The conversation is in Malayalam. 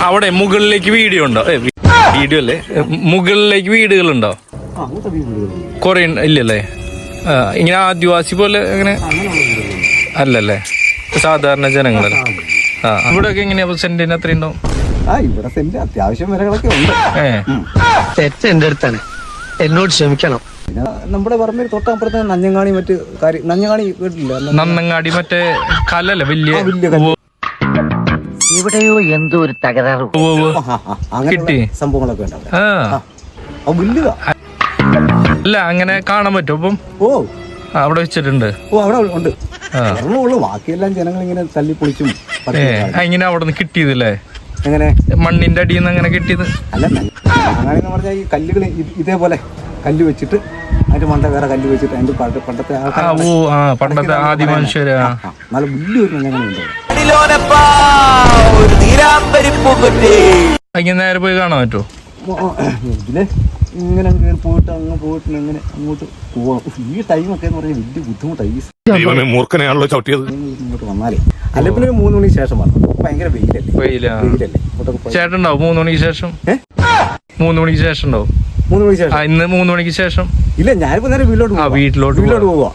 അവിടെ മുകളിലേക്ക് വീഡിയോ ഉണ്ടോ? വീഡിയോ അല്ലേ, മുകളിലേക്ക് വീടുകളുണ്ടോ? കൊറേ ഇല്ലല്ലേ? ഇങ്ങനെ ആദിവാസി പോലെ അങ്ങനെ അല്ലല്ലേ, സാധാരണ ജനങ്ങളല്ലേ? ഇവിടെ ഒക്കെ എങ്ങനെയാ സെന്റിന് എത്ര ഉണ്ടാവും? ഇവിടെ സെന്റ് അത്യാവശ്യം വിലകളൊക്കെ ഉണ്ട്. തെറ്റ് എന്റെ അടുത്താണ്, എന്നോട് ക്ഷമിക്കണം. പിന്നെ നമ്മുടെ പറമ്പിൽ തൊട്ടപ്പുറത്ത് നഞ്ഞങ്ങാടി മറ്റു കാര്യം, നഞ്ഞങ്ങാടി കേട്ടില്ല? നന്നങ്ങാടി മറ്റേ കല്ലല്ലേ, വലിയ ഇവിടെയോ എന്തോ ഒരു തകരാറ് കിട്ടി സംഭവങ്ങളൊക്കെ ഉണ്ട്. വലുതാ അല്ല, അങ്ങനെ കാണാൻ പറ്റും. അപ്പം അവിടെ വെച്ചിട്ടുണ്ട്. അവിടെ ഉണ്ട്. ഉള്ളു, ബാക്കിയെല്ലാം ജനങ്ങൾ ഇങ്ങനെ തല്ലിപ്പൊളിച്ചും. ഇങ്ങനെ അവിടെ നിന്ന് കിട്ടിയതല്ലേ? എങ്ങനെ മണ്ണിന്റെ അടിയിൽ നിന്ന് അങ്ങനെ കിട്ടിയത് അല്ല. അങ്ങനെയെന്ന് പറഞ്ഞാൽ ഈ കല്ലുകൾ ഇതേപോലെ കല്ല് വെച്ചിട്ട് അതിന്റെ മണ്ട വേറെ കല്ല് വെച്ചിട്ട് അതിന്റെ പണ്ടത്തെ പണ്ടത്തെ ആദ്യ മനുഷ്യര് നല്ല വലിയൊരു ഞങ്ങളുണ്ട്. അങ്ങനെ നേരെ പോയി കാണാൻ പറ്റുമോ? ഇതില് ഇങ്ങനെ പോയിട്ട് അങ്ങ് പോയിട്ട് എങ്ങനെ അങ്ങോട്ട് പോവാം. ഈ ടൈമൊക്കെ എന്ന് പറഞ്ഞാൽ വലിയ ബുദ്ധിമുട്ടായി. ഇങ്ങോട്ട് വന്നാലേ അല്ലെ പിന്നെ 3 മണിക്ക് ശേഷം വന്നു. ഭയങ്കര വെയിലല്ലേ? ചേട്ടൻ ഉണ്ടാവും 3 മണിക്ക് ശേഷം? 3 മണിക്ക് ശേഷം ഉണ്ടാവും. 3 മണിക്ക് ശേഷം? ഇന്ന് 3 മണിക്ക് ശേഷം ഇല്ല, ഞാനിപ്പോ നേരെ വീട്ടിലോട്ട് വീട്ടിലോട്ട് പോവാ.